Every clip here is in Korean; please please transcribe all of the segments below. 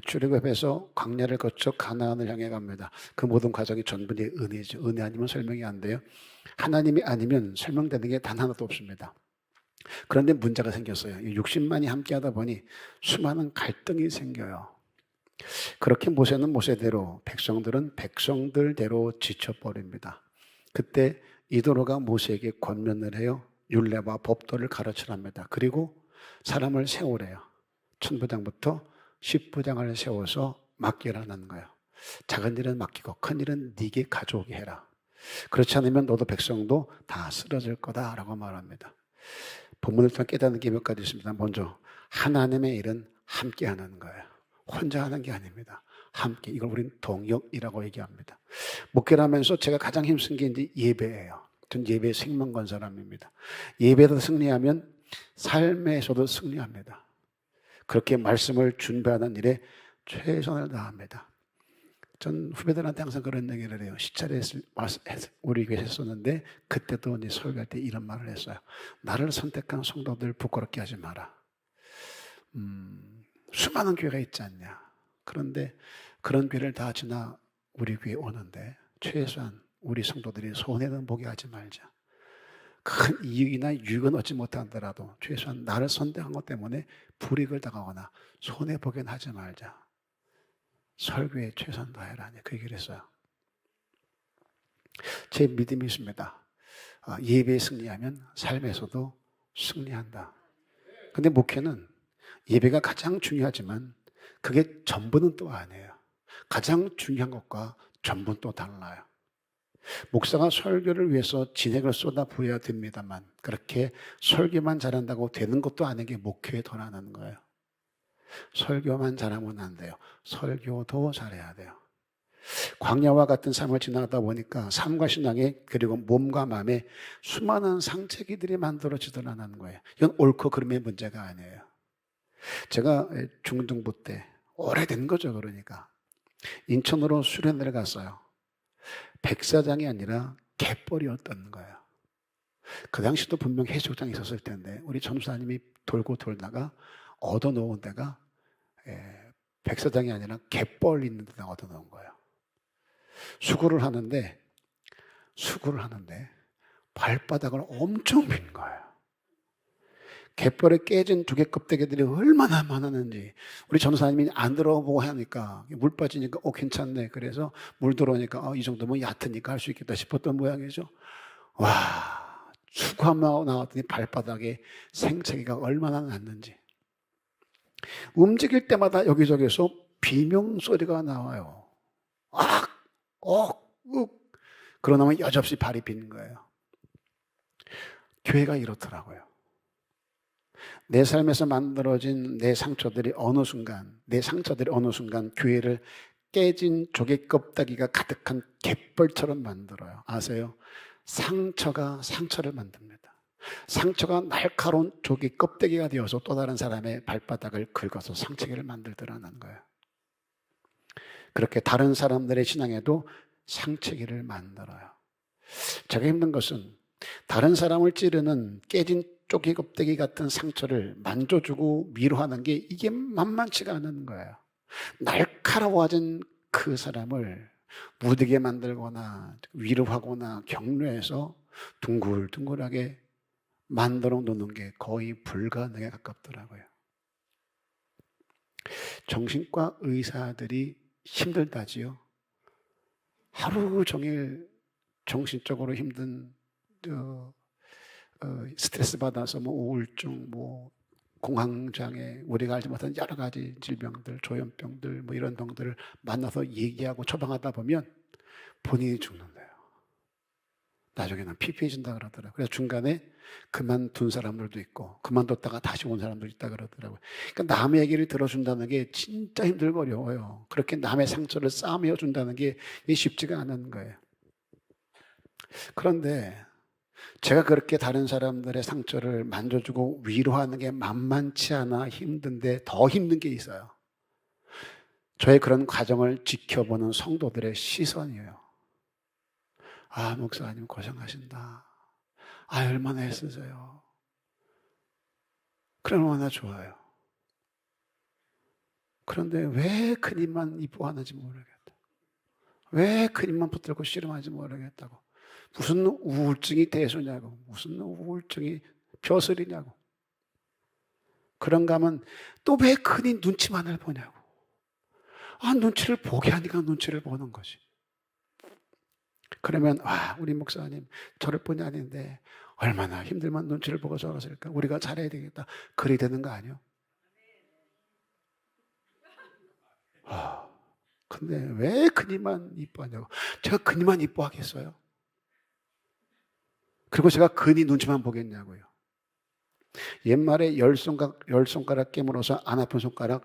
출애굽에서 광야를 거쳐 가나안을 향해 갑니다. 그 모든 과정이 전부 은혜죠. 은혜 아니면 설명이 안 돼요. 하나님이 아니면 설명되는 게 단 하나도 없습니다. 그런데 문제가 생겼어요. 60만이 함께하다 보니 수많은 갈등이 생겨요. 그렇게 모세는 모세대로, 백성들은 백성들대로 지쳐버립니다. 그때 이도로가 모세에게 권면을 해요. 율례와 법도를 가르치랍니다. 그리고 사람을 세우래요. 천부장부터 십부장을 세워서 맡기라는 거예요. 작은 일은 맡기고 큰 일은 네게 가져오게 해라. 그렇지 않으면 너도 백성도 다 쓰러질 거다라고 말합니다. 본문을 통해 깨닫는 게 몇 가지 있습니다. 먼저 하나님의 일은 함께 하는 거예요. 혼자 하는 게 아닙니다. 함께. 이걸 우리는 동역이라고 얘기합니다. 목회를 하면서 제가 가장 힘쓴 게 이제 예배예요. 전 예배에 생명 건 사람입니다. 예배에서 승리하면 삶에서도 승리합니다. 그렇게 말씀을 준비하는 일에 최선을 다합니다. 전 후배들한테 항상 그런 얘기를 해요. 시찰에 우리 교회에서 했었는데 그때도 이제 설교할 때 이런 말을 했어요. 나를 선택한 성도들 부끄럽게 하지 마라. 수많은 교회가 있지 않냐. 그런데 그런 교회를 다 지나 우리 교회에 오는데 최소한 우리 성도들이 손해는 보게 하지 말자. 큰 이익이나 유익은 얻지 못하더라도 최소한 나를 선택한 것 때문에 불이익을 당하거나 손해보긴 하지 말자. 설교에 최선 다해라. 그 얘기를 했어요. 제 믿음이 있습니다. 예배에 승리하면 삶에서도 승리한다. 근데 목회는 예배가 가장 중요하지만 그게 전부는 또 아니에요. 가장 중요한 것과 전부는 또 달라요. 목사가 설교를 위해서 진액을 쏟아 부어야 됩니다만 그렇게 설교만 잘한다고 되는 것도 아닌 게 목회에 덜하는 거예요. 설교만 잘하면 안 돼요. 설교도 잘해야 돼요. 광야와 같은 삶을 지나다 보니까 삶과 신앙에 그리고 몸과 마음에 수많은 상처기들이 만들어지더라는 거예요. 이건 옳고 그름의 문제가 아니에요. 제가 중등부 때 오래된 거죠. 그러니까 인천으로 수련회를 갔어요. 백사장이 아니라 갯벌이었던 거예요. 그 당시도 분명 해수욕장이 있었을 텐데 우리 전도사님이 돌고 돌다가 얻어놓은 데가 백사장이 아니라 갯벌 있는 데다 얻어놓은 거예요. 수구를 하는데 발바닥을 엄청 민 거예요. 갯벌에 깨진 두 개 껍데기들이 얼마나 많았는지 우리 전도사님이 안 들어보고 하니까 물 빠지니까 괜찮네. 그래서 물 들어오니까 이 정도면 얕으니까 할 수 있겠다 싶었던 모양이죠. 와, 수구 한번 나왔더니 발바닥에 생채기가 얼마나 났는지. 움직일 때마다 여기저기서 비명소리가 나와요. 악, 욱. 그러나면 여지없이 발이 비는 거예요. 교회가 이렇더라고요. 내 삶에서 만들어진 내 상처들이 어느 순간 교회를 깨진 조개 껍데기가 가득한 갯벌처럼 만들어요. 아세요? 상처가 상처를 만듭니다. 상처가 날카로운 조개 껍데기가 되어서 또 다른 사람의 발바닥을 긁어서 상처기를 만들더라는 거예요. 그렇게 다른 사람들의 신앙에도 상처기를 만들어요. 제가 힘든 것은 다른 사람을 찌르는 깨진 쪼개 껍데기 같은 상처를 만져주고 위로하는 게 이게 만만치가 않은 거예요. 날카로워진 그 사람을 무디게 만들거나 위로하거나 격려해서 둥글둥글하게 만들어 놓는 게 거의 불가능에 가깝더라고요. 정신과 의사들이 힘들다지요. 하루 종일 정신적으로 힘든 스트레스 받아서 우울증, 공황장애, 우리가 알지 못한 여러 가지 질병들, 조현병들, 이런 병들을 만나서 얘기하고 처방하다 보면 본인이 죽는데요. 나중에는 피폐해진다 그러더라고요. 그래서 중간에 그만둔 사람들도 있고 그만뒀다가 다시 온 사람도 있다 그러더라고요. 그러니까 남의 얘기를 들어준다는 게 진짜 힘들고 어려워요. 그렇게 남의 상처를 싸매어 준다는 게 쉽지가 않은 거예요. 그런데 제가 그렇게 다른 사람들의 상처를 만져주고 위로하는 게 만만치 않아 힘든데 더 힘든 게 있어요. 저의 그런 과정을 지켜보는 성도들의 시선이에요. 목사님 고생하신다. 얼마나 애쓰세요. 그럼 얼마나 좋아요. 그런데 왜 큰 힘만 이뻐하는지 모르겠다. 왜 큰 힘만 붙들고 씨름하는지 모르겠다고. 무슨 우울증이 대수냐고. 무슨 우울증이 벼슬이냐고. 그런가 하면 또 왜 큰 힘 눈치만을 보냐고. 눈치를 보게 하니까 눈치를 보는 거지. 그러면 우리 목사님 저럴 뿐이 아닌데 얼마나 힘들만 눈치를 보고 저러실까. 우리가 잘해야 되겠다. 그리 되는 거 아니요? 근데 왜 그니만 이뻐하냐고. 제가 그니만 이뻐하겠어요? 그리고 제가 그니 눈치만 보겠냐고요. 옛말에 열 손가락 깨물어서 안 아픈 손가락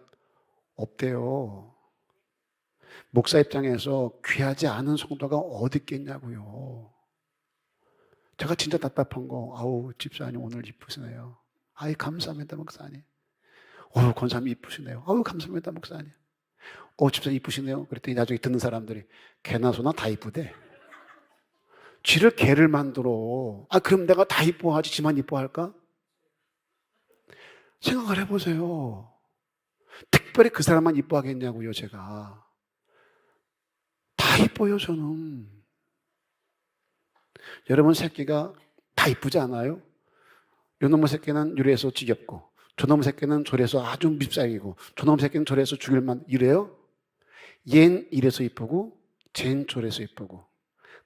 없대요. 목사 입장에서 귀하지 않은 성도가 어디 있겠냐고요. 제가 진짜 답답한 거, 집사님 오늘 이쁘시네요. 감사합니다, 목사님. 권사님 이쁘시네요. 감사합니다, 목사님. 집사님 이쁘시네요. 그랬더니 나중에 듣는 사람들이 개나 소나 다 이쁘대. 쥐를 개를 만들어. 그럼 내가 다 이뻐하지 지만 이뻐할까? 생각을 해보세요. 특별히 그 사람만 이뻐하겠냐고요, 제가. 다 이뻐요, 저는. 여러분 새끼가 다 이쁘지 않아요? 요놈의 새끼는 이래서 지겹고, 저놈의 새끼는 저래서 아주 밉상이고, 저놈의 새끼는 저래서 죽일만 이래요? 얜 이래서 이쁘고, 쟨 저래서 이쁘고.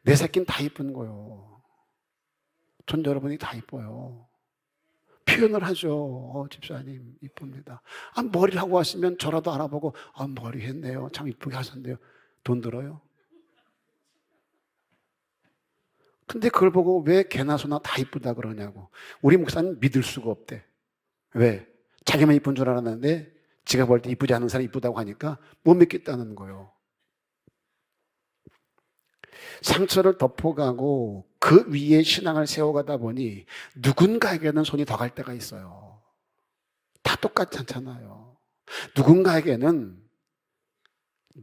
내 새끼는 다 이쁜 거요. 전 여러분이 다 이뻐요. 표현을 하죠. 집사님 이쁩니다. 머리를 하고 왔으면 저라도 알아보고 머리 했네요. 참 이쁘게 하셨네요. 돈 들어요? 근데 그걸 보고 왜 개나 소나 다 이쁘다 그러냐고. 우리 목사는 믿을 수가 없대. 왜? 자기만 이쁜 줄 알았는데 지가 볼 때 이쁘지 않은 사람이 이쁘다고 하니까 못 믿겠다는 거예요. 상처를 덮어가고 그 위에 신앙을 세워가다 보니 누군가에게는 손이 더 갈 때가 있어요. 다 똑같지 않잖아요. 누군가에게는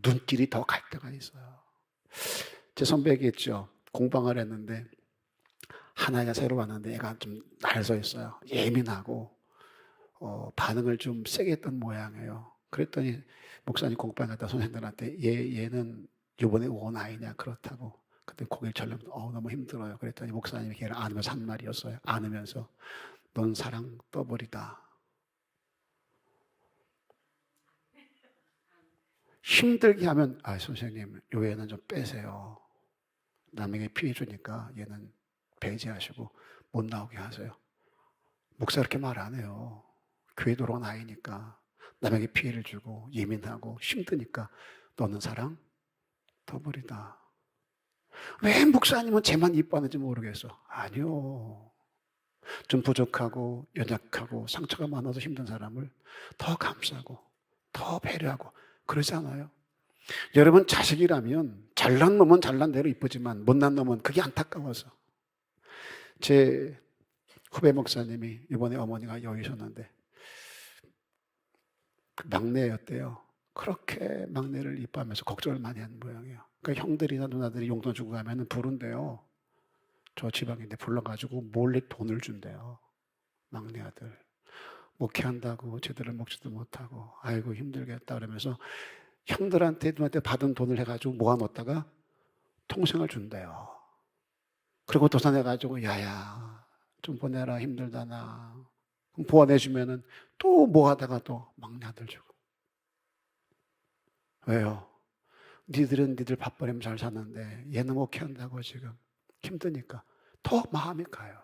눈길이 더 갈 때가 있어요. 제 선배 얘기했죠. 공방을 했는데 하나가 새로 왔는데 얘가 좀 날서 있어요. 예민하고 반응을 좀 세게 했던 모양이에요. 그랬더니 목사님 공방 갔다 선생님들한테 얘는 이번에 온 아이냐 그렇다고. 그때 고개를 절레 너무 힘들어요. 그랬더니 목사님이 걔를 안으면서 한 말이었어요. 안으면서 넌 사랑 떠버리다. 힘들게 하면 선생님 요 애는 좀 빼세요. 남에게 피해 주니까 얘는 배제하시고 못 나오게 하세요. 목사 그렇게 말 안 해요. 교회 들어온 아이니까 남에게 피해를 주고 예민하고 힘드니까 너는 사랑 떠버리다. 왜 목사님은 쟤만 이뻐하는지 모르겠어. 아니요. 좀 부족하고 연약하고 상처가 많아서 힘든 사람을 더 감싸고 더 배려하고 그러지 않아요? 여러분 자식이라면 잘난 놈은 잘난 대로 이쁘지만 못난 놈은 그게 안타까워서. 제 후배 목사님이 이번에 어머니가 여기셨는데 막내였대요. 그렇게 막내를 이뻐하면서 걱정을 많이 한 모양이에요. 그러니까 형들이나 누나들이 용돈 주고 가면 부른대요. 저 지방인데 불러가지고 몰래 돈을 준대요. 막내 아들. 목회한다고 제대로 먹지도 못하고 아이고 힘들겠다 그러면서 형들한테 누나한테 받은 돈을 해가지고 모아놓다가 통생을 준대요. 그리고 도산해가지고 야야 좀 보내라 힘들다 나. 그럼 보완해주면은 또 모아다가 또 막내 아들 주고. 왜요? 니들은 니들 밥벌이면 잘 사는데 얘는 목회한다고 지금 힘드니까 더 마음이 가요.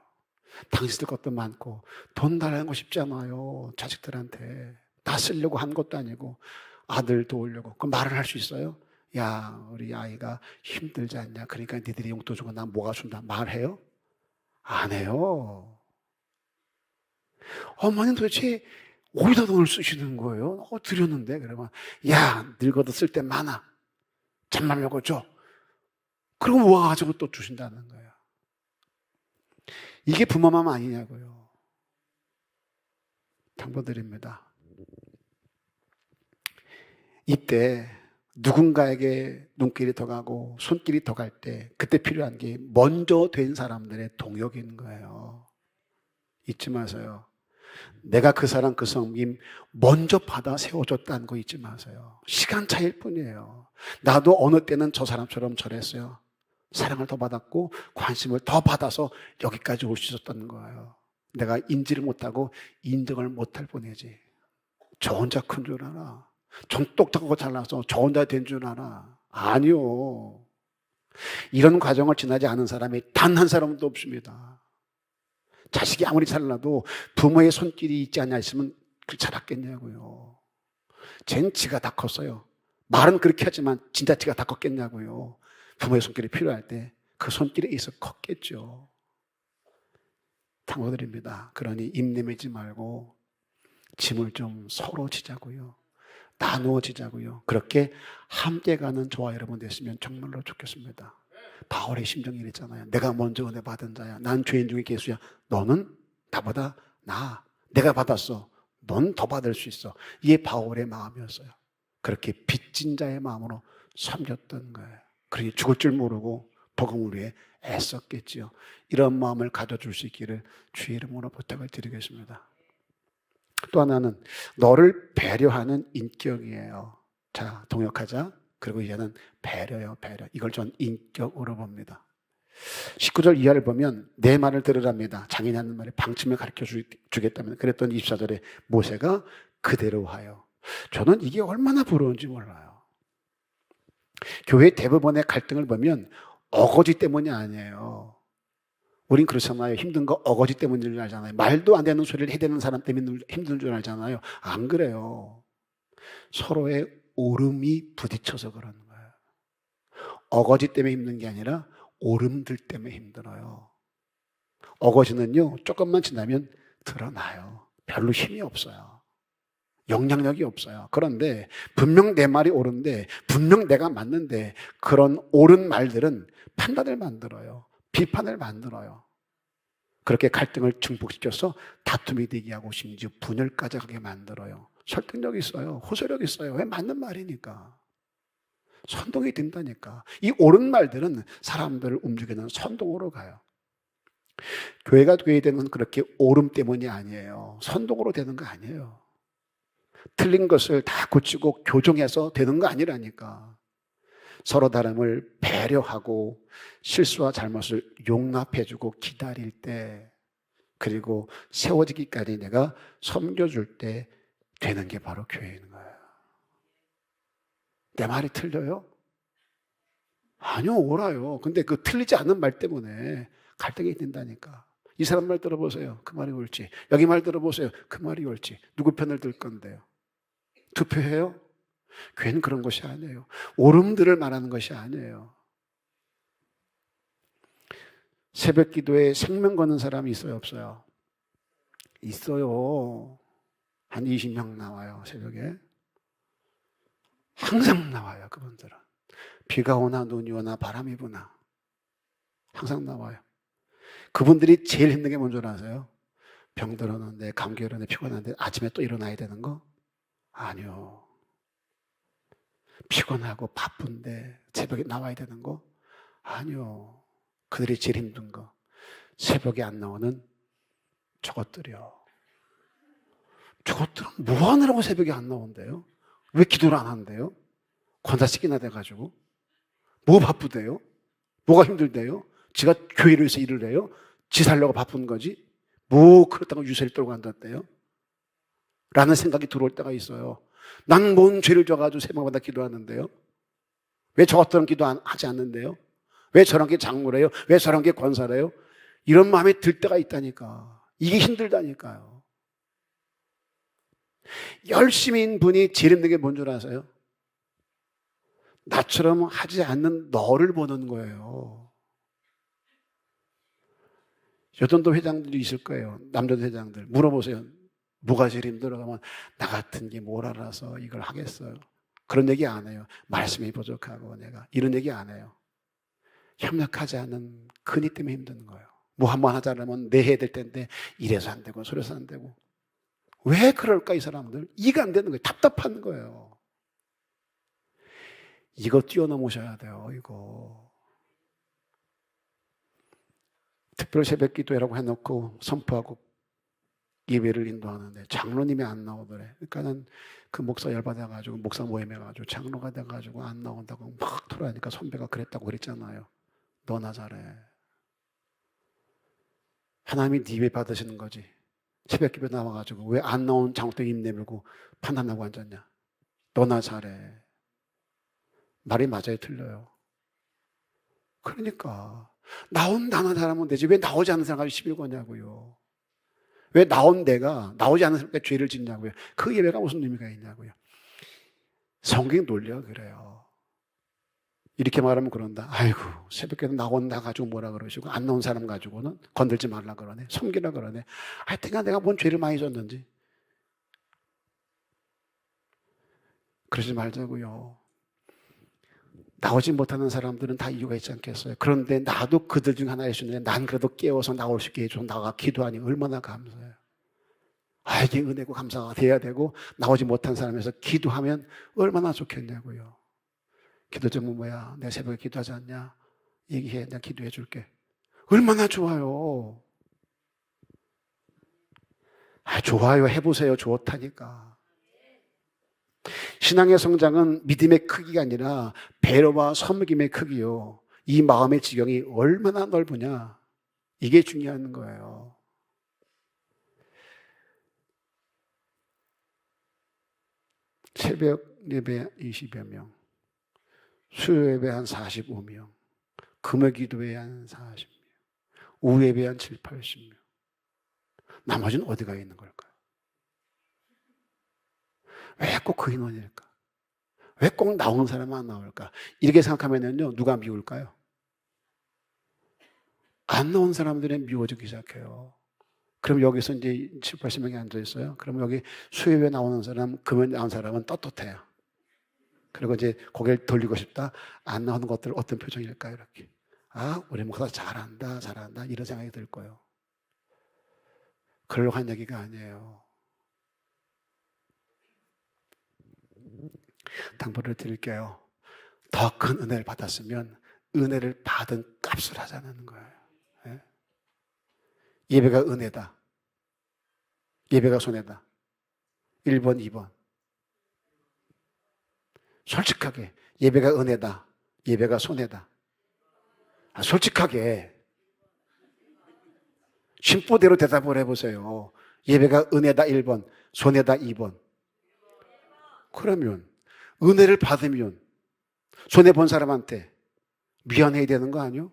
당신들 것도 많고 돈 달라는 거 쉽지 않아요. 자식들한테 다 쓰려고 한 것도 아니고 아들 도우려고. 그럼 말을 할 수 있어요? 야 우리 아이가 힘들지 않냐 그러니까 니들이 용돈 주고 난 뭐가 준다 말해요? 안 해요. 어머니는 도대체 어디다 돈을 쓰시는 거예요? 드렸는데 그러면 야 늙어도 쓸 때 많아. 잠만 먹어 줘. 그리고 모아가지고 또 주신다는 거예요. 이게 부모 마음 아니냐고요. 당부드립니다. 이때 누군가에게 눈길이 더 가고 손길이 더 갈 때 그때 필요한 게 먼저 된 사람들의 동역인 거예요. 잊지 마세요. 내가 그 사람 그 성님 먼저 받아 세워줬다는 거 잊지 마세요. 시간 차이일 뿐이에요. 나도 어느 때는 저 사람처럼 저랬어요. 사랑을 더 받았고 관심을 더 받아서 여기까지 올 수 있었던 거예요. 내가 인지를 못하고 인정을 못할 뿐이지. 저 혼자 큰 줄 알아. 전 똑똑하고 잘나서 저 혼자 된 줄 알아. 아니요. 이런 과정을 지나지 않은 사람이 단 한 사람도 없습니다. 자식이 아무리 잘나도 부모의 손길이 있지 않냐 했으면 그 자랐겠냐고요. 쟨 지가 다 컸어요. 말은 그렇게 하지만 진짜 지가 다 컸겠냐고요. 부모의 손길이 필요할 때 그 손길에 있어 컸겠죠. 당부드립니다. 그러니 입내매지 말고 짐을 좀 서로 지자고요. 나누어 지자고요. 그렇게 함께 가는 저와 여러분 됐으면 정말로 좋겠습니다. 바울의 심정이 이랬잖아요. 내가 먼저 은혜 받은 자야. 난 죄인 중에 괴수야. 너는 나보다 나아. 내가 받았어. 넌 더 받을 수 있어. 이게 바울의 마음이었어요. 그렇게 빚진 자의 마음으로 섬겼던 거예요. 그러니 죽을 줄 모르고 복음을 위해 애썼겠지요. 이런 마음을 가져줄 수 있기를 주의 이름으로 부탁을 드리겠습니다. 또 하나는 너를 배려하는 인격이에요. 자, 동역하자. 그리고 이제는 배려요, 배려. 이걸 전 인격으로 봅니다. 19절 이하를 보면 내 말을 들으랍니다. 장인이 하는 말에 방침을 가르쳐 주겠다면 그랬더니 24절에 모세가 그대로 하여. 저는 이게 얼마나 부러운지 몰라요. 교회 대부분의 갈등을 보면 어거지 때문이 아니에요. 우린 그렇잖아요. 힘든 거 어거지 때문인 줄 알잖아요. 말도 안 되는 소리를 해대는 사람 때문에 힘든 줄 알잖아요. 안 그래요. 서로의 오름이 부딪혀서 그러는 거예요. 어거지 때문에 힘든 게 아니라 오름들 때문에 힘들어요. 어거지는요, 조금만 지나면 드러나요. 별로 힘이 없어요. 영향력이 없어요. 그런데 분명 내 말이 옳은데, 분명 내가 맞는데 그런 옳은 말들은 판단을 만들어요. 비판을 만들어요. 그렇게 갈등을 증폭시켜서 다툼이 되게 하고 심지어 분열까지 하게 만들어요. 설득력이 있어요. 호소력이 있어요. 왜? 맞는 말이니까. 선동이 된다니까. 이 옳은 말들은 사람들을 움직이는 선동으로 가요. 교회가 교회 되는 건 그렇게 옳음 때문이 아니에요. 선동으로 되는 거 아니에요. 틀린 것을 다 고치고 교정해서 되는 거 아니라니까. 서로 다름을 배려하고 실수와 잘못을 용납해주고 기다릴 때, 그리고 세워지기까지 내가 섬겨줄 때 되는 게 바로 교회인 거예요. 내 말이 틀려요? 아니요, 옳아요. 근데 그 틀리지 않은 말 때문에 갈등이 된다니까. 이 사람 말 들어보세요. 그 말이 옳지. 여기 말 들어보세요. 그 말이 옳지. 누구 편을 들 건데요? 투표해요? 교회는 그런 것이 아니에요. 옳음들을 말하는 것이 아니에요. 새벽 기도에 생명 거는 사람이 있어요, 없어요? 있어요. 한 20명 나와요, 새벽에. 항상 나와요, 그분들은. 비가 오나 눈이 오나 바람이 부나 항상 나와요. 그분들이 제일 힘든 게 뭔지 아세요? 병들었는데, 감기 걸렸는데, 피곤한데 아침에 또 일어나야 되는 거? 아니요. 피곤하고 바쁜데 새벽에 나와야 되는 거? 아니요. 그들이 제일 힘든 거. 새벽에 안 나오는 저것들이요. 저것들은 뭐 하느라고 새벽에 안 나온대요? 왜 기도를 안 한대요? 권사시키나 돼가지고. 뭐 바쁘대요? 뭐가 힘들대요? 지가 교회를 위해서 일을 해요? 지 살려고 바쁜 거지? 뭐 그렇다고 유세를 떨고 간다대요? 라는 생각이 들어올 때가 있어요. 난 뭔 죄를 져가지고 새벽마다 기도하는데요? 왜 저것들은 기도하지 않는데요? 왜 저런 게 장로래요? 왜 저런 게 권사래요? 이런 마음이 들 때가 있다니까. 이게 힘들다니까요. 열심인 분이 제일 힘든 게 뭔 줄 아세요? 나처럼 하지 않는 너를 보는 거예요. 여전도 회장들이 있을 거예요. 남자 회장들. 물어보세요. 뭐가 제일 힘들어? 그러면 나 같은 게 뭘 알아서 이걸 하겠어요. 그런 얘기 안 해요. 말씀이 부족하고 내가 이런 얘기 안 해요. 협력하지 않은 근위 때문에 힘든 거예요. 뭐 한번 하자면 내 해야 될 텐데 이래서 안 되고 저래서 안 되고. 왜 그럴까 이 사람들? 이해가 안 되는 거예요. 답답한 거예요. 이거 뛰어넘으셔야 돼요. 이거. 특별 새벽 기도회라고 해놓고 선포하고 예배를 인도하는데 장로님이 안 나오더래. 그러니까는 그 목사 열받아가지고 목사 모임에 가지고 장로가 돼가지고 안 나온다고 막 토라니까 선배가 그랬다고 그랬잖아요. 너나 잘해. 하나님이 네 예배 받으시는 거지. 새벽 기도에 나와가지고 왜 안 나온 장로들 입 내밀고 판단하고 앉았냐. 너나 잘해. 말이 맞아요, 틀려요? 그러니까 나온다는 사람은 되지 왜 나오지 않는 사람이 시비 거냐고요. 왜 나온 내가 나오지 않는 사람께 죄를 짓냐고요. 그 예배가 무슨 의미가 있냐고요. 성경 논리가 그래요. 이렇게 말하면 그런다. 아이고 새벽에도 나온다 가지고 뭐라 그러시고 안 나온 사람 가지고는 건들지 말라 그러네. 섬기라 그러네. 하여튼간 내가 뭔 죄를 많이 졌는지. 그러지 말자고요. 나오지 못하는 사람들은 다 이유가 있지 않겠어요. 그런데 나도 그들 중 하나일 수 있는데 난 그래도 깨워서 나올 수 있게 해줘서 나가 기도하니 얼마나 감사해요. 아, 이게 은혜고 감사가 돼야 되고 나오지 못한 사람에서 기도하면 얼마나 좋겠냐고요. 기도 제목 뭐야? 내가 새벽에 기도하지 않냐? 얘기해. 내가 기도해 줄게. 얼마나 좋아요. 아, 좋아요. 해보세요. 좋다니까. 신앙의 성장은 믿음의 크기가 아니라 배려와 섬김의 크기요. 이 마음의 지경이 얼마나 넓으냐. 이게 중요한 거예요. 새벽 예배 20여 명, 수요 예배 한 45명, 금요 기도회 한 40명, 오후 예배 한 7, 80명. 나머지는 어디가 있는 걸까요? 왜 꼭 그 인원일까? 왜 꼭 나오는 사람만 안 나올까? 이렇게 생각하면요, 누가 미울까요? 안 나온 사람들이 미워지기 시작해요. 그럼 여기서 이제 7, 80명이 앉아있어요. 그럼 여기 수요일에 나오는 사람, 금요일에 나오는 사람은 떳떳해요. 그리고 이제 고개를 돌리고 싶다. 안 나오는 것들 어떤 표정일까요? 이렇게. 아, 우리 목사 잘한다, 잘한다. 이런 생각이 들 거예요. 그러려고 한 얘기가 아니에요. 당부를 드릴게요. 더 큰 은혜를 받았으면 은혜를 받은 값을 하자는 거예요. 예? 예배가 은혜다. 예배가 손해다. 1번, 2번. 솔직하게 예배가 은혜다. 예배가 손해다. 아, 솔직하게 심보대로 대답을 해보세요. 예배가 은혜다 1번, 손해다 2번. 그러면 은혜를 받으면 손해본 사람한테 미안해야 되는 거 아니요?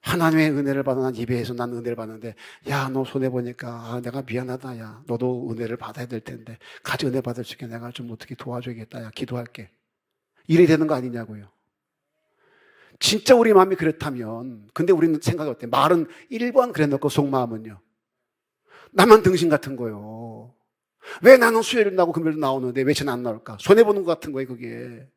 하나님의 은혜를 받아 난 예배에서 난 은혜를 받는데 야, 너 손해보니까 아, 내가 미안하다. 야, 너도 은혜를 받아야 될 텐데 같이 은혜 받을 수 있게 내가 좀 어떻게 도와줘야겠다. 야, 기도할게. 이래야 되는 거 아니냐고요. 진짜 우리 마음이 그렇다면 근데 우리는 생각이 어때요? 말은 1번 그래놓고 속마음은요. 나만 등신 같은 거요. 왜 나는 수요일 나고 금요일 나오는데 왜 쟤는 안 나올까? 손해보는 것 같은 거예요, 그게.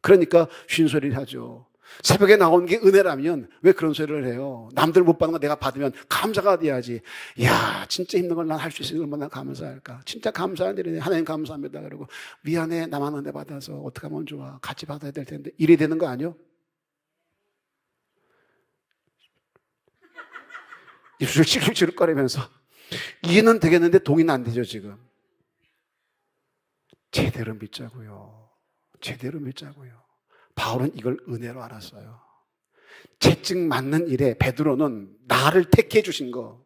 그러니까 쉰소리를 하죠. 새벽에 나오는 게 은혜라면 왜 그런 소리를 해요? 남들 못 받는 거 내가 받으면 감사가 돼야지. 이야, 진짜 힘든 걸 난 할 수 있으니 얼마나 감사할까? 진짜 감사한 일이네. 하나님 감사합니다. 그리고 미안해, 나만 은혜 받아서 어떻게 하면 좋아? 같이 받아야 될 텐데. 이래 되는 거 아니요? 입술 칠칠거리면서 이해는 되겠는데 동의는 안 되죠, 지금. 제대로 믿자고요. 제대로 믿자고요. 바울은 이걸 은혜로 알았어요. 채찍 맞는 일에 베드로는 나를 택해 주신 거.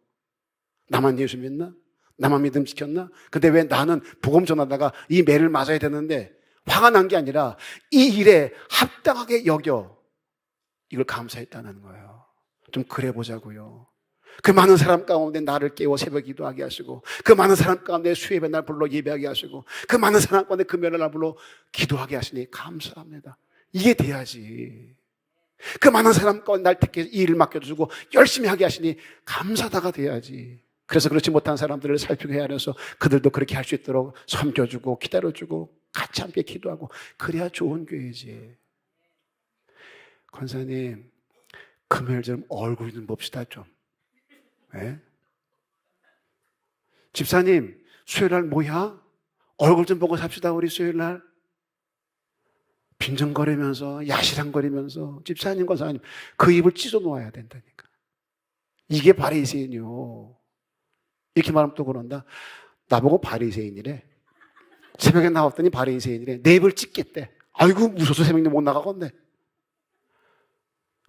나만 예수 믿나? 나만 믿음 지켰나? 근데 왜 나는 복음 전하다가 이 매를 맞아야 되는데 화가 난 게 아니라 이 일에 합당하게 여겨. 이걸 감사했다는 거예요. 좀 그래 보자고요. 그 많은 사람 가운데 나를 깨워 새벽 기도하게 하시고 그 많은 사람 가운데 수요일에 날 불러 예배하게 하시고 그 많은 사람 가운데 금요일에 날 불러 기도하게 하시니 감사합니다. 이게 돼야지. 그 많은 사람 가운데 날 택해 이 일을 맡겨주고 열심히 하게 하시니 감사다가 돼야지. 그래서 그렇지 못한 사람들을 살피고 헤아려서 그들도 그렇게 할 수 있도록 섬겨주고 기다려주고 같이 함께 기도하고 그래야 좋은 교회지. 권사님 금요일 좀 얼굴 좀 봅시다 좀. 네? 집사님 수요일날 뭐야? 얼굴 좀 보고 삽시다 우리 수요일날. 빈정거리면서 야시랑거리면서 집사님 권사님 그 입을 찢어 놓아야 된다니까. 이게 바리새인이요. 이렇게 말하면 또 그런다. 나보고 바리새인이래. 새벽에 나왔더니 바리새인이래. 내 입을 찢겠대. 아이고 무서워서 새벽에 못 나가겠네.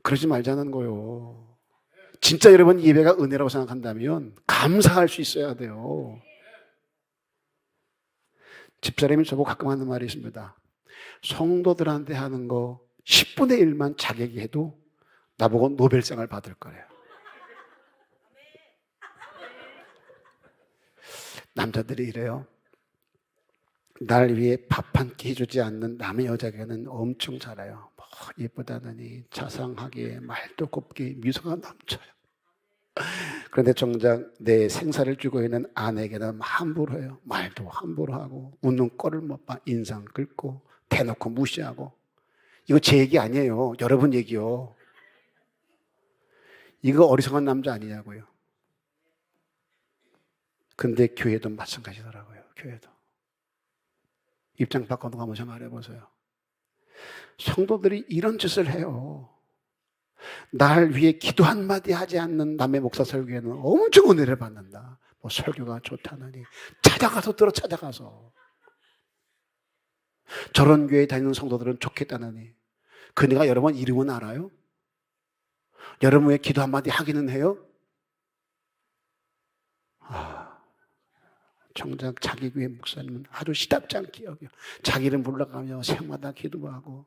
그러지 말자는 거요. 진짜 여러분 예배가 은혜라고 생각한다면 감사할 수 있어야 돼요. 집사람이 저보고 가끔 하는 말이 있습니다. 성도들한테 하는 거 10분의 1만 자격이 해도 나보고 노벨상을 받을 거래요. 남자들이 이래요. 날 위해 밥 한 끼 해주지 않는 남의 여자에게는 엄청 잘해요. 뭐 예쁘다느니 자상하게 말도 곱게 미소가 넘쳐요. 그런데 정작 내 생사를 주고 있는 아내에게는 함부로 해요. 말도 함부로 하고 웃는 꼴을 못 봐. 인상 긁고 대놓고 무시하고. 이거 제 얘기 아니에요. 여러분 얘기요. 이거 어리석은 남자 아니냐고요. 근데 교회도 마찬가지더라고요. 교회도. 입장 바꿔놓고 한번 생각해 보세요. 성도들이 이런 짓을 해요. 날 위해 기도 한마디 하지 않는 남의 목사 설교에는 엄청 은혜를 받는다. 뭐 설교가 좋다느니 찾아가서 찾아가서 저런 교회에 다니는 성도들은 좋겠다느니 그네가 여러분 이름은 알아요? 여러분 왜 기도 한마디 하기는 해요? 정작 자기 교회 목사님은 아주 시답지 않게 여겨. 자기 이름 불러가며 새마다 기도하고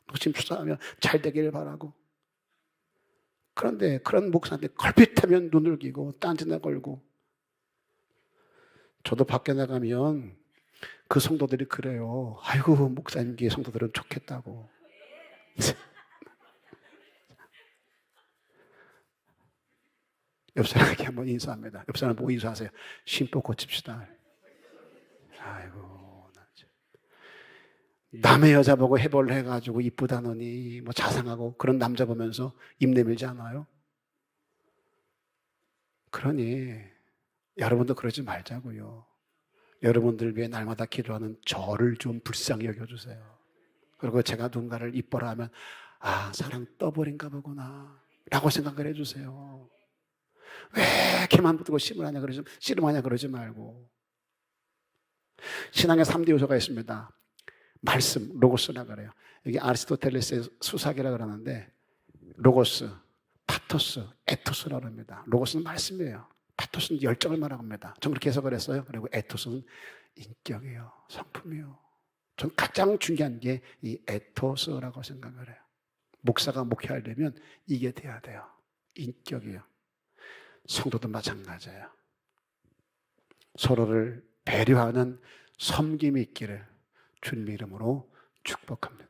노심초사하며 잘 되기를 바라고. 그런데 그런 목사한테 걸핏하면 눈을 기고 딴지나 걸고. 저도 밖에 나가면 그 성도들이 그래요. 아이고 목사님 교회 성도들은 좋겠다고. 옆 사람에게 한번 인사합니다. 옆 사람 보고 인사하세요. 심보 고칩시다. 아이고, 남의 여자 보고 해벌 해가지고 이쁘다느니 뭐 자상하고 그런 남자 보면서 입 내밀지 않아요? 그러니 여러분도 그러지 말자고요. 여러분들 위해 날마다 기도하는 저를 좀 불쌍히 여겨주세요. 그리고 제가 누군가를 이뻐라 하면 사랑 떠버린가 보구나 라고 생각을 해주세요. 왜 걔만 붙들고 씨름하냐 그러지 말고. 신앙의 3대 요소가 있습니다. 말씀, 로고스라 그래요. 여기 아리스토텔레스의 수사기라 그러는데 로고스, 파토스, 에토스라 그럽니다. 로고스는 말씀이에요. 파토스는 열정을 말합니다. 전 그렇게 해석을 했어요. 그리고 에토스는 인격이에요. 성품이에요. 전 가장 중요한 게 이 에토스라고 생각을 해요. 목사가 목회하려면 이게 돼야 돼요. 인격이에요. 성도도 마찬가지예요. 서로를 배려하는 섬김이 있기를 주님의 이름으로 축복합니다.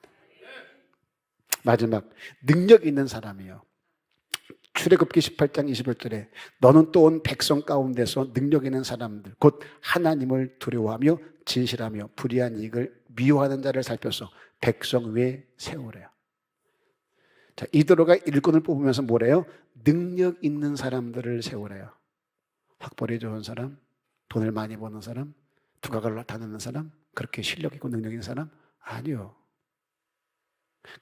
마지막, 능력 있는 사람이요. 출애굽기 18장 21절에 너는 또 온 백성 가운데서 능력 있는 사람들 곧 하나님을 두려워하며 진실하며 불의한 이익을 미워하는 자를 살펴서 백성 위에 세우래요. 자, 이도로가 일꾼을 뽑으면서 뭐래요? 능력 있는 사람들을 세우래요. 학벌이 좋은 사람, 돈을 많이 버는 사람, 두각을 나타내는 사람, 그렇게 실력 있고 능력 있는 사람? 아니요.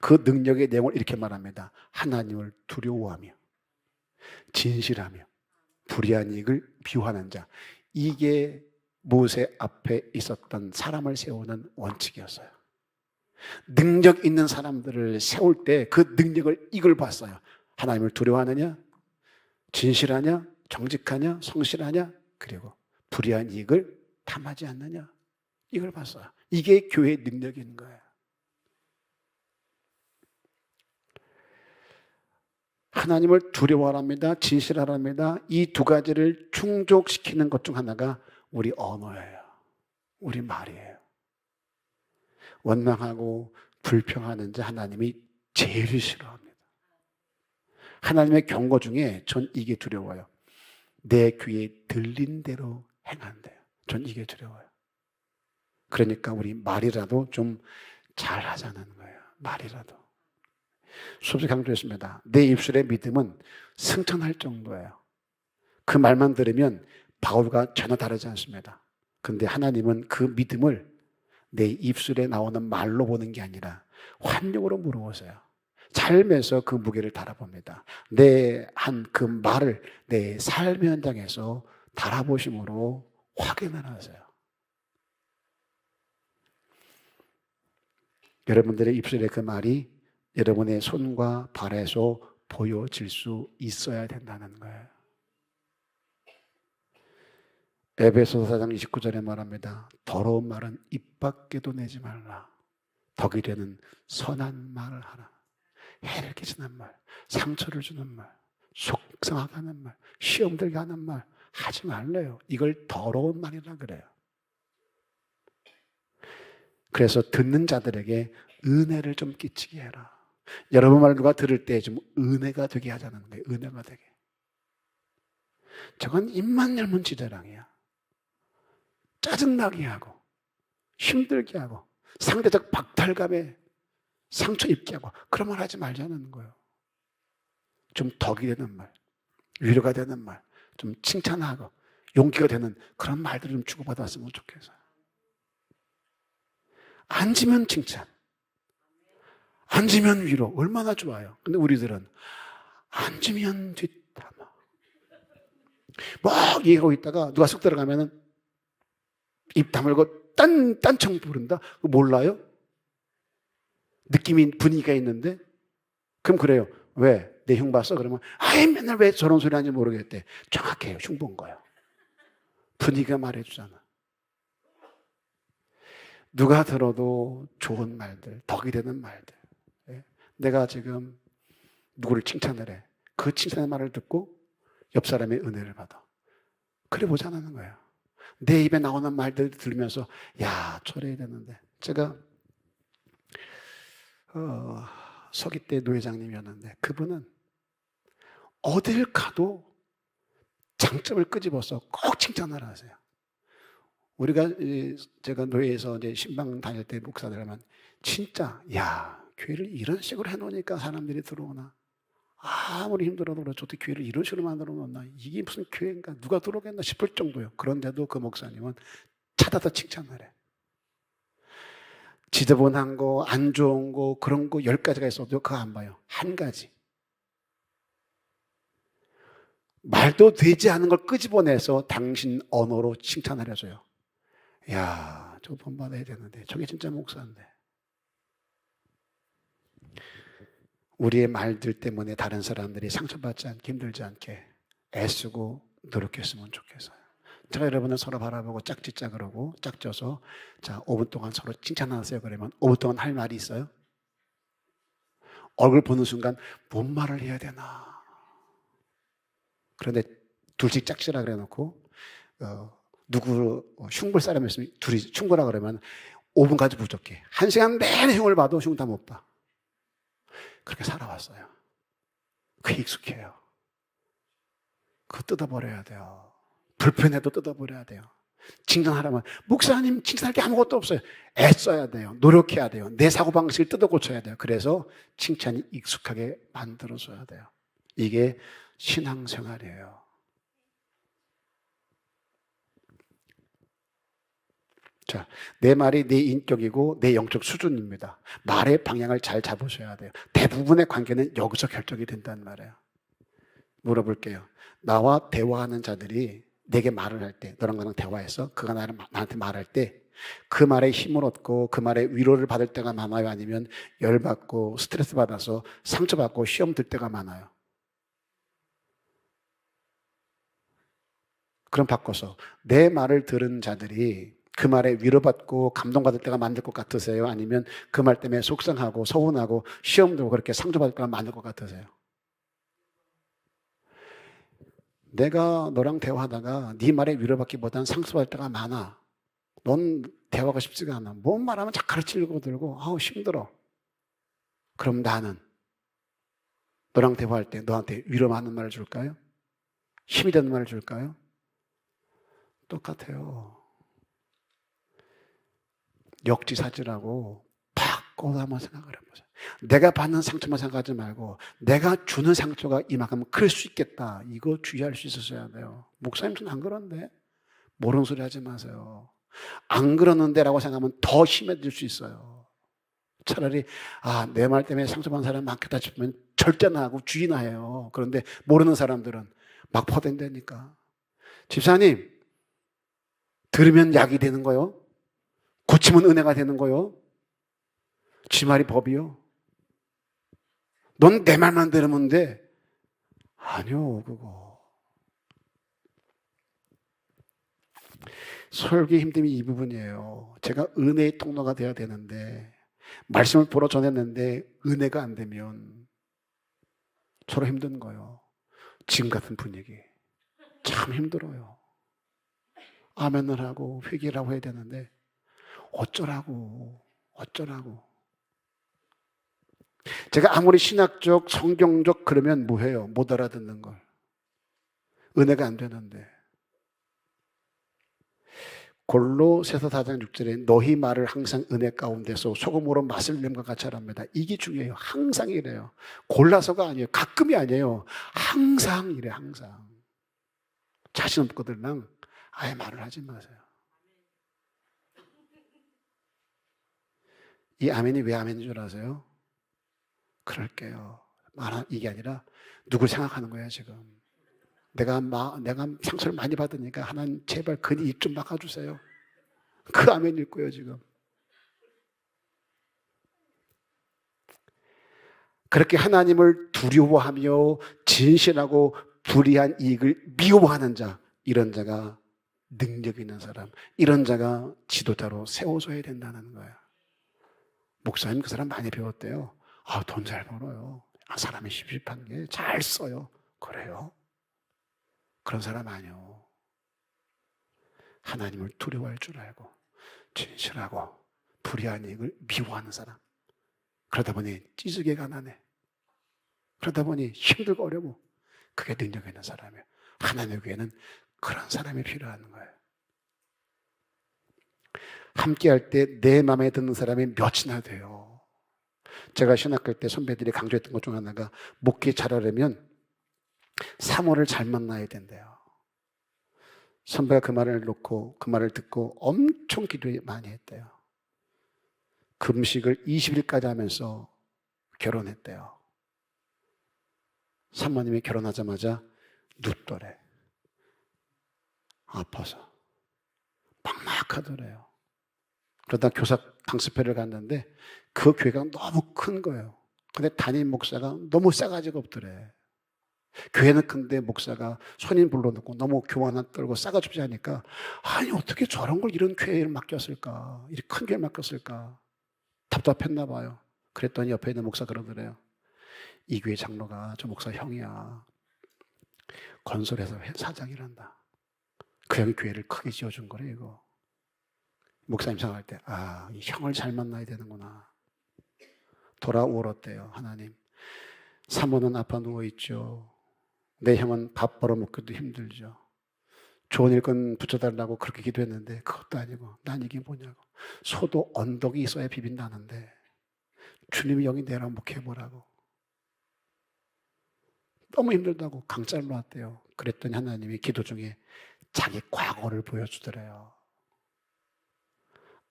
그 능력의 내용을 이렇게 말합니다. 하나님을 두려워하며 진실하며 불의한 이익을 미워하는 자. 이게 모세 앞에 있었던 사람을 세우는 원칙이었어요. 능력 있는 사람들을 세울 때 그 능력을 이걸 봤어요. 하나님을 두려워하느냐, 진실하냐, 정직하냐, 성실하냐, 그리고 불의한 이익을 탐하지 않느냐, 이걸 봤어요. 이게 교회의 능력인 거예요. 하나님을 두려워하랍니다. 진실하랍니다. 이 두 가지를 충족시키는 것 중 하나가 우리 언어예요. 우리 말이에요. 원망하고 불평하는 자 하나님이 제일 싫어합니다. 하나님의 경고 중에 전 이게 두려워요. 내 귀에 들린 대로 행한대요. 전 이게 두려워요. 그러니까 우리 말이라도 좀 잘하자는 거예요. 말이라도. 수없이 강조했습니다. 내 입술의 믿음은 승천할 정도예요. 그 말만 들으면 바울과 전혀 다르지 않습니다. 그런데 하나님은 그 믿음을 내 입술에 나오는 말로 보는 게 아니라 환영으로 물어보세요. 삶에서 그 무게를 달아봅니다. 내 한 그 말을 내 삶 현장에서 달아보심으로 확인을 하세요. 여러분들의 입술에 그 말이 여러분의 손과 발에서 보여질 수 있어야 된다는 거예요. 에베소서 4장 29절에 말합니다. 더러운 말은 입 밖에도 내지 말라. 덕이 되는 선한 말을 하라. 해를 끼치는 말, 상처를 주는 말, 속상하게 하는 말, 시험 들게 하는 말 하지 말래요. 이걸 더러운 말이라 그래요. 그래서 듣는 자들에게 은혜를 좀 끼치게 해라. 여러분 말 누가 들을 때 좀 은혜가 되게 하자는 거예요. 은혜가 되게. 저건 입만 열면 지대랑이야. 짜증나게 하고 힘들게 하고 상대적 박탈감에 상처 입게 하고 그런 말 하지 말자는 거예요. 좀 덕이 되는 말, 위로가 되는 말, 좀 칭찬하고 용기가 되는 그런 말들을 좀 주고받았으면 좋겠어요. 앉으면 칭찬, 앉으면 위로, 얼마나 좋아요. 근데 우리들은 앉으면 뒷담화. 막 얘기하고 있다가 누가 쑥 들어가면은 입 다물고 딴청 부른다? 그거 몰라요? 느낌이 분위기가 있는데? 그럼 그래요. 왜? 내 흉 봤어? 그러면 아이 맨날 왜 저런 소리 하는지 모르겠대. 정확해요. 흉 본 거예요. 분위기가 말해주잖아. 누가 들어도 좋은 말들, 덕이 되는 말들. 내가 지금 누구를 칭찬을 해. 그 칭찬의 말을 듣고 옆 사람의 은혜를 받아. 그래 보자는 거예요. 내 입에 나오는 말들 들으면서 야, 저래야 되는데. 제가 서기 때 노회장님이었는데 그분은 어딜 가도 장점을 끄집어서 꼭 칭찬을 하세요. 우리가 제가 노예에서 이제 신방 다닐 때 목사들 하면 진짜 야, 교회를 이런 식으로 해놓으니까 사람들이 들어오나. 아무리 힘들어도 그렇죠. 어떻게 교회를 이런 식으로 만들어 놓나. 이게 무슨 교회인가. 누가 들어오겠나 싶을 정도예요. 그런데도 그 목사님은 찾아서 칭찬을 해. 지저분한 거, 안 좋은 거, 그런 거 10가지가 있어도 그거 안 봐요. 한 가지. 말도 되지 않은 걸 끄집어내서 당신 언어로 칭찬을 해줘요. 야, 저거 본받아야 되는데 저게 진짜 목사인데. 우리의 말들 때문에 다른 사람들이 상처받지 않게 힘들지 않게 애쓰고 노력했으면 좋겠어요. 제가 여러분을 서로 바라보고 짝짓자 그러고 짝져서 자 5분 동안 서로 칭찬하세요 그러면 5분 동안 할 말이 있어요? 얼굴 보는 순간 뭔 말을 해야 되나. 그런데 둘씩 짝지라 그래놓고 누구 흉볼 사람이 있으면 둘이 충고라 그러면 5분까지 부족해. 1시간 내내 흉을 봐도 흉 다 못 봐. 그렇게 살아왔어요. 그게 익숙해요. 그거 뜯어버려야 돼요. 불편해도 뜯어버려야 돼요. 칭찬하려면 목사님 칭찬할 게 아무것도 없어요. 애써야 돼요. 노력해야 돼요. 내 사고방식을 뜯어 고쳐야 돼요. 그래서 칭찬이 익숙하게 만들어줘야 돼요. 이게 신앙생활이에요. 자, 내 말이 내 인격이고 내 영적 수준입니다. 말의 방향을 잘 잡으셔야 돼요. 대부분의 관계는 여기서 결정이 된다는 말이에요. 물어볼게요. 나와 대화하는 자들이 내게 말을 할 때, 너랑 나랑 대화해서 그가 나한테 말할 때 그 말에 힘을 얻고 그 말에 위로를 받을 때가 많아요? 아니면 열받고 스트레스 받아서 상처받고 시험 들 때가 많아요? 그럼 바꿔서 내 말을 들은 자들이 그 말에 위로받고 감동받을 때가 많을 것 같으세요? 아니면 그 말 때문에 속상하고 서운하고 시험 들고 그렇게 상처받을 때가 많을 것 같으세요? 내가 너랑 대화하다가 네 말에 위로받기보다는 상처받을 때가 많아. 넌 대화가 쉽지가 않아. 뭔 말하면 자꾸 가르치려고 들고 아우 힘들어. 그럼 나는 너랑 대화할 때 너한테 위로하는 말을 줄까요? 힘이 되는 말을 줄까요? 똑같아요. 역지사지라고 바꿔서 한번 생각을 해보세요. 내가 받는 상처만 생각하지 말고 내가 주는 상처가 이만큼 클 수 있겠다. 이거 주의할 수 있으셔야 돼요. 목사님 저는 안 그런데 모르는 소리 하지 마세요. 안 그러는데 라고 생각하면 더 심해질 수 있어요. 차라리 내 말 때문에 상처받은 사람 많겠다 싶으면 절대나 하고 주의나 해요. 그런데 모르는 사람들은 막 퍼댄다니까. 집사님, 들으면 약이 되는 거요? 고치면 은혜가 되는 거요? 지 말이 법이요? 넌 내 말만 들으면 돼. 아니요, 그거. 설교의 힘듦이 이 부분이에요. 제가 은혜의 통로가 돼야 되는데, 말씀을 보러 전했는데 은혜가 안 되면 서로 힘든 거예요. 지금 같은 분위기. 참 힘들어요. 아멘을 하고 회개를 하고 해야 되는데 어쩌라고. 제가 아무리 신학적, 성경적 그러면 뭐해요? 못 알아듣는 걸. 은혜가 안 되는데. 골로새서 4장 6절에 너희 말을 항상 은혜 가운데서 소금으로 맛을 냄과 같이 하랍니다. 이게 중요해요. 항상 이래요. 골라서가 아니에요. 가끔이 아니에요. 항상 이래, 항상. 자신 없거든요. 아예 말을 하지 마세요. 이 아멘이 왜 아멘인 줄 아세요? 그럴게요. 이게 아니라 누굴 생각하는 거예요, 지금. 내가 상처를 많이 받으니까 하나님 제발 그니 입 좀 막아주세요. 그 아멘일 거예요, 지금. 그렇게 하나님을 두려워하며 진실하고 불의한 이익을 미워하는 자, 이런 자가 능력 있는 사람, 이런 자가 지도자로 세워져야 된다는 거예요. 목사님 그 사람 많이 배웠대요. 돈 잘 벌어요. 사람이 십십한 게 잘 써요. 그래요? 그런 사람 아니요. 하나님을 두려워할 줄 알고 진실하고 불의한 이익을 미워하는 사람. 그러다 보니 찌질게 가난해. 그러다 보니 힘들고 어려워. 그게 능력 있는 사람이에요. 하나님의 교회는 그런 사람이 필요한 거예요. 함께할 때 내 마음에 드는 사람이 몇이나 돼요. 제가 신학할 때 선배들이 강조했던 것 중 하나가 목회 잘하려면 사모를 잘 만나야 된대요. 선배가 그 말을 놓고 그 말을 듣고 엄청 기도 많이 했대요. 금식을 20일까지 하면서 결혼했대요. 사모님이 결혼하자마자 눕더래. 아파서 막막하더래요. 그러다 교사 강습회를 갔는데 그 교회가 너무 큰 거예요. 근데 담임 목사가 너무 싸가지가 없더래. 교회는 큰데 목사가 손님 불러놓고 너무 교환 떨고 싸가지 없이 하니까 아니 어떻게 저런 걸 이런 교회를 맡겼을까? 이렇게 큰 교회 맡겼을까? 답답했나 봐요. 그랬더니 옆에 있는 목사 그러더래요. 이 교회 장로가 저 목사 형이야. 건설회사 사장이란다. 그 형이 교회를 크게 지어준 거래 이거. 목사님 생각할 때 이 형을 잘 만나야 되는구나. 돌아오었대요. 하나님. 사모는 아파 누워있죠. 내 형은 밥 벌어먹기도 힘들죠. 좋은 일꾼 붙여달라고 그렇게 기도했는데 그것도 아니고 난 이게 뭐냐고. 소도 언덕이 있어야 비빈다는데 주님이 여기 내라 목해보라고. 너무 힘들다고 강짜로 왔대요. 그랬더니 하나님이 기도 중에 자기 과거를 보여주더래요.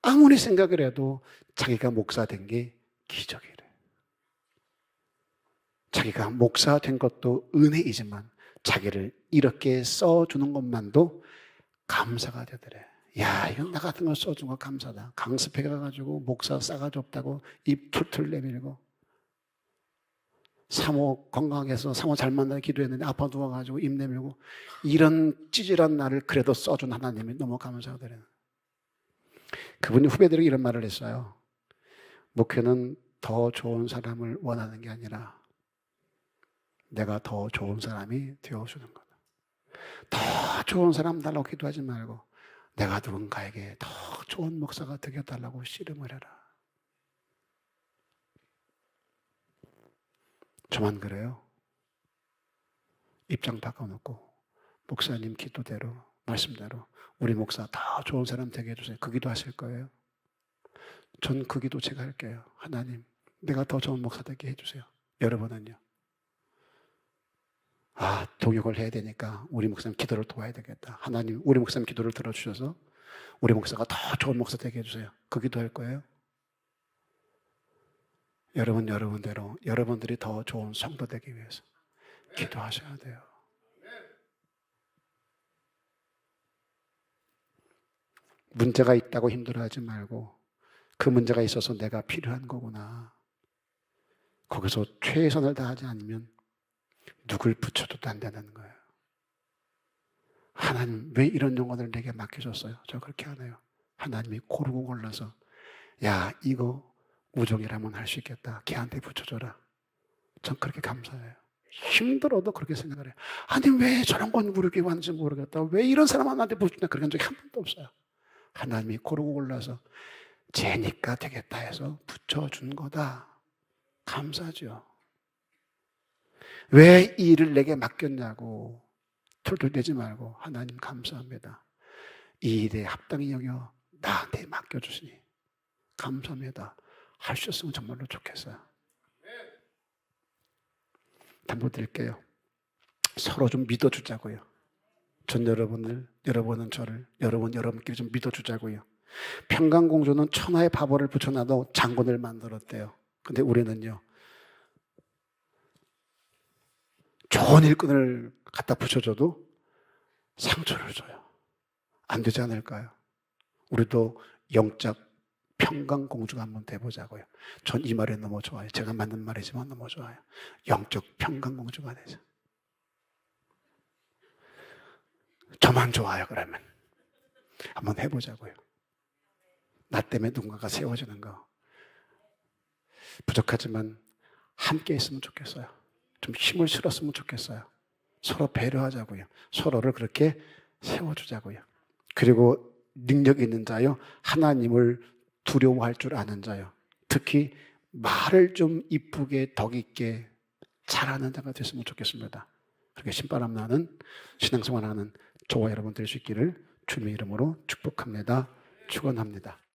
아무리 생각을 해도 자기가 목사 된 게 기적이래. 자기가 목사 된 것도 은혜이지만 자기를 이렇게 써주는 것만도 감사가 되더래. 야, 이건 나 같은 걸 써준 거 감사다. 강습회 가가지고 목사 싸가지 없다고 입 툴툴 내밀고 사모 건강하게 해서 사모 잘 만나게 기도했는데 아파 누워가지고 입 내밀고 이런 찌질한 나를 그래도 써준 하나님이 너무 감사하더래요. 그분이 후배들에게 이런 말을 했어요. 목회는 더 좋은 사람을 원하는 게 아니라 내가 더 좋은 사람이 되어주는 거다. 더 좋은 사람 달라고 기도하지 말고 내가 누군가에게 더 좋은 목사가 되게 달라고 씨름을 해라. 저만 그래요? 입장 바꿔놓고 목사님 기도대로 말씀대로 우리 목사 더 좋은 사람 되게 해주세요. 그 기도 하실 거예요? 전 그 기도 제가 할게요. 하나님 내가 더 좋은 목사 되게 해주세요. 여러분은요? 동역을 해야 되니까 우리 목사님 기도를 도와야 되겠다. 하나님 우리 목사님 기도를 들어주셔서 우리 목사가 더 좋은 목사 되게 해주세요. 그 기도 할 거예요? 여러분대로 여러분들이 더 좋은 성도 되기 위해서 기도하셔야 돼요. 문제가 있다고 힘들어하지 말고 그 문제가 있어서 내가 필요한 거구나. 거기서 최선을 다하지 않으면 누굴 붙여도 안 되는 거예요. 하나님 왜 이런 영혼을 내게 맡겨줬어요? 저 그렇게 하네요. 하나님이 고르고 골라서 야 이거 우종이라면 할 수 있겠다. 걔한테 붙여줘라. 전 그렇게 감사해요. 힘들어도 그렇게 생각을 해요. 아니 왜 저런 건 우리에게 왔는지 모르겠다. 왜 이런 사람한테 붙여주냐. 그런 적이 한 번도 없어요. 하나님이 고르고 골라서 쟤니까 되겠다 해서 붙여준 거다. 감사하죠. 왜 이 일을 내게 맡겼냐고 툴툴대지 말고 하나님 감사합니다. 이 일에 합당히 여겨 나한테 맡겨주시니 감사합니다. 할 수 있으면 정말로 좋겠어요. 담보 드릴게요. 서로 좀 믿어주자고요. 전 여러분은 저를, 여러분끼리 좀 믿어주자고요. 평강공주는 천하의 바보를 붙여놔도 장군을 만들었대요. 근데 우리는요, 좋은 일꾼을 갖다 붙여줘도 상처를 줘요. 안 되지 않을까요? 우리도 영적 평강공주가 한번 돼보자고요. 전 이 말이 너무 좋아요. 제가 만든 말이지만 너무 좋아요. 영적 평강공주가 되자. 저만 좋아요, 그러면. 한번 해보자고요. 나 때문에 누군가가 세워지는 거. 부족하지만 함께 있으면 좋겠어요. 좀 힘을 실었으면 좋겠어요. 서로 배려하자고요. 서로를 그렇게 세워주자고요. 그리고 능력 있는 자요. 하나님을 두려워할 줄 아는 자요. 특히 말을 좀 이쁘게 덕 있게 잘하는 자가 됐으면 좋겠습니다. 그렇게 신바람 나는 신앙생활하는 저와 여러분 될 수 있기를 주님의 이름으로 축복합니다. 축원합니다.